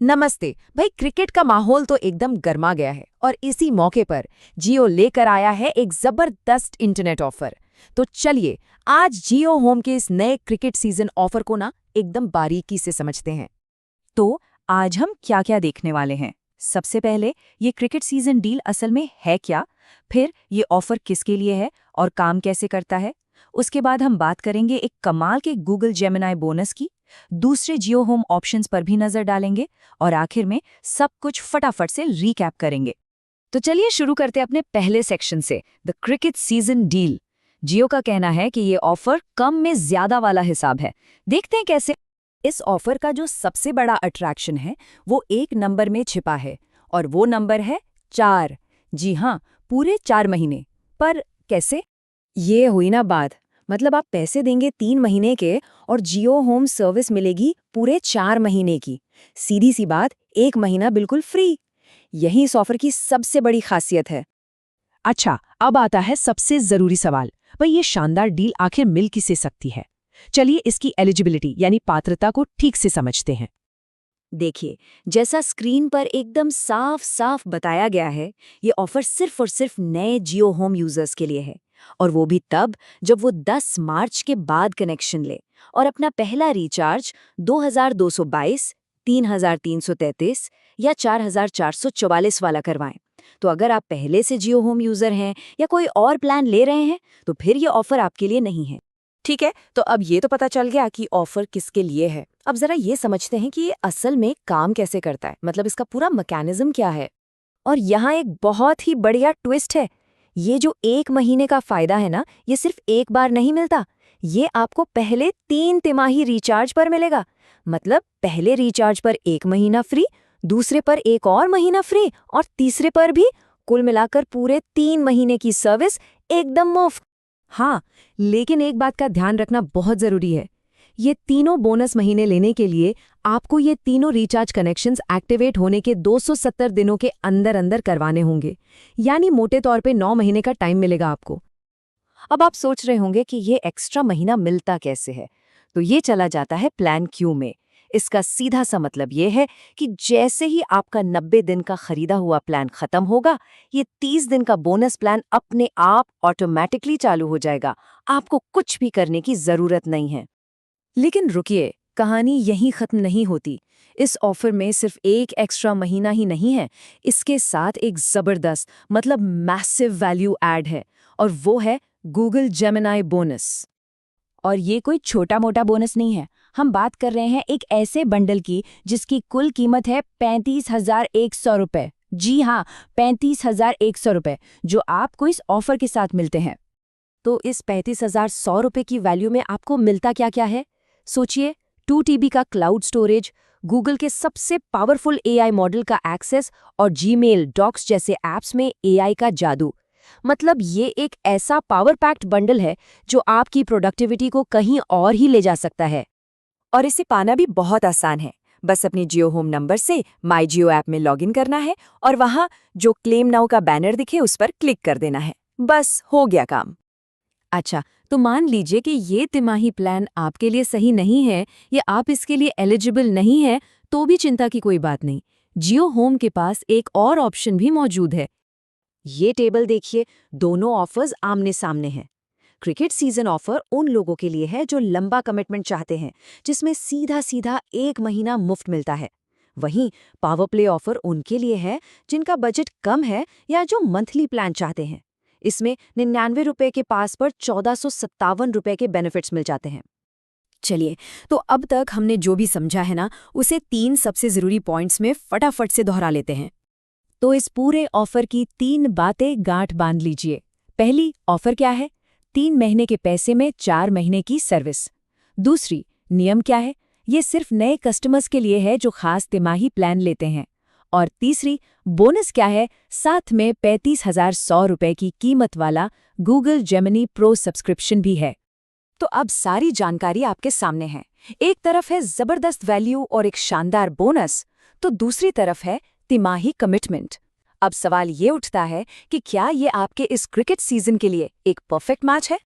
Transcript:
नमस्ते भाई। क्रिकेट का माहौल तो एकदम गर्मा गया है और इसी मौके पर जियो लेकर आया है एक जबरदस्त इंटरनेट ऑफर। तो चलिए आज जियो होम के इस नए क्रिकेट सीजन ऑफर को ना एकदम बारीकी से समझते हैं। तो आज हम क्या क्या देखने वाले हैं। सबसे पहले ये क्रिकेट सीजन डील असल में है क्या, फिर ये ऑफर किसके लिए है और काम कैसे करता है। उसके बाद हम बात करेंगे एक कमाल के गूगल जेमिनाई बोनस की, दूसरे जियो होम ऑप्शंस पर भी नजर डालेंगे और आखिर में सब कुछ फटाफट से रीकैप करेंगे। तो चलिए शुरू करते हैं अपने पहले सेक्शन से, द क्रिकेट सीजन डील। जियो का कहना है कि ये ऑफर कम में ज्यादा वाला हिसाब है। देखते हैं कैसे। इस ऑफर का जो सबसे बड़ा अट्रैक्शन है वो एक नंबर में छिपा है और वो नंबर है 4। जी हाँ, पूरे 4 महीने। पर कैसे? ये हुई ना बात। मतलब आप पैसे देंगे 3 महीने के और जियो होम सर्विस मिलेगी पूरे 4 महीने की। सीधी सी बात, 1 महीना बिल्कुल फ्री। यही इस ऑफर की सबसे बड़ी खासियत है। अच्छा, अब आता है सबसे जरूरी सवाल, भाई ये शानदार डील आखिर मिल किसे सकती है। चलिए इसकी एलिजिबिलिटी यानी पात्रता को ठीक से समझते हैं। देखिए, जैसा स्क्रीन पर एकदम साफ साफ बताया गया है, ये ऑफर सिर्फ और सिर्फ नए जियो होम यूजर्स के लिए है। और वो भी तब जब वो 10 मार्च के बाद कनेक्शन ले और अपना पहला रिचार्ज 2222, 3333 या 4444 वाला करवाएं। तो अगर आप पहले से जियो होम यूजर हैं या कोई और प्लान ले रहे हैं तो फिर ये ऑफर आपके लिए नहीं है। ठीक है, तो अब ये तो पता चल गया कि ऑफर किसके लिए है। अब जरा ये समझते हैं कि ये असल में काम कैसे करता है, मतलब इसका पूरा मैकेनिज्म क्या है। और यहाँ एक बहुत ही बढ़िया ट्विस्ट है। ये जो 1 महीने का फायदा है ना, ये सिर्फ एक बार नहीं मिलता। ये आपको पहले 3 तिमाही रिचार्ज पर मिलेगा। मतलब पहले रिचार्ज पर 1 महीना फ्री, दूसरे पर 1 और महीना फ्री और तीसरे पर भी। कुल मिलाकर पूरे 3 महीने की सर्विस एकदम मुफ्त। हाँ, लेकिन एक बात का ध्यान रखना बहुत जरूरी है। ये तीनों बोनस महीने लेने के लिए आपको ये तीनों रिचार्ज कनेक्शंस एक्टिवेट होने के 270 दिनों के अंदर अंदर करवाने होंगे। यानी मोटे तौर पे 9 महीने का टाइम मिलेगा आपको। अब आप सोच रहे होंगे कि ये एक्स्ट्रा महीना मिलता कैसे है। तो ये चला जाता है प्लान क्यू में। इसका सीधा सा मतलब ये है कि जैसे ही आपका 90 दिन का खरीदा हुआ प्लान खत्म होगा, ये 30 दिन का बोनस प्लान अपने आप ऑटोमेटिकली चालू हो जाएगा। आपको कुछ भी करने की जरूरत नहीं है। लेकिन रुकिए, कहानी यहीं खत्म नहीं होती। इस ऑफर में सिर्फ एक एक्स्ट्रा महीना ही नहीं है, इसके साथ एक जबरदस्त मतलब मैसिव वैल्यू ऐड है और वो है गूगल जेमिनाई बोनस। और ये कोई छोटा मोटा बोनस नहीं है। हम बात कर रहे हैं एक ऐसे बंडल की जिसकी कुल कीमत है 35,100 रुपए। जी हाँ, 35,100 रुपए, जो आपको इस ऑफर के साथ मिलते हैं। तो इस 35,100 रुपए की वैल्यू में आपको मिलता क्या क्या है? सोचिए, 2 TB का क्लाउड स्टोरेज, गूगल के सबसे पावरफुल AI मॉडल का एक्सेस और जीमेल, डॉक्स जैसे ऐप्स में AI का जादू। मतलब ये एक ऐसा पावर पैक्ड बंडल है जो आपकी प्रोडक्टिविटी को कहीं और ही ले जा सकता है। और इसे पाना भी बहुत आसान है। बस अपने जियो होम नंबर से माई जियो ऐप में लॉगिन करना है और वहाँ जो क्लेम नाउ का बैनर दिखे उस पर क्लिक कर देना है। बस हो गया काम। अच्छा, तो मान लीजिए कि ये तिमाही प्लान आपके लिए सही नहीं है या आप इसके लिए एलिजिबल नहीं है, तो भी चिंता की कोई बात नहीं। जियो होम के पास एक और ऑप्शन भी मौजूद है। ये टेबल देखिए, दोनों ऑफर्स आमने सामने हैं। क्रिकेट सीजन ऑफर उन लोगों के लिए है जो लंबा कमिटमेंट चाहते हैं, जिसमें सीधा सीधा 1 महीना मुफ्त मिलता है। वहीं पावर प्ले ऑफर उनके लिए है जिनका बजट कम है या जो मंथली प्लान चाहते हैं। इसमें 99 रुपए के पास पर 1457 रुपए के बेनिफिट्स मिल जाते हैं। चलिए, तो अब तक हमने जो भी समझा है ना, उसे 3 सबसे जरूरी पॉइंट्स में फटाफट से दोहरा लेते हैं। तो इस पूरे ऑफर की 3 बातें गांठ बांध लीजिए। पहली, ऑफर क्या है? 3 महीने के पैसे में 4 महीने की सर्विस। दूसरी, नियम क्या है? ये सिर्फ नए कस्टमर्स के लिए है जो खास तिमाही प्लान लेते हैं। और तीसरी, बोनस क्या है? साथ में 35,100 रुपए की कीमत वाला गूगल जेमिनी प्रो सब्सक्रिप्शन भी है। तो अब सारी जानकारी आपके सामने है। एक तरफ है जबरदस्त वैल्यू और एक शानदार बोनस, तो दूसरी तरफ है तिमाही कमिटमेंट। अब सवाल ये उठता है कि क्या ये आपके इस क्रिकेट सीजन के लिए एक परफेक्ट मैच है?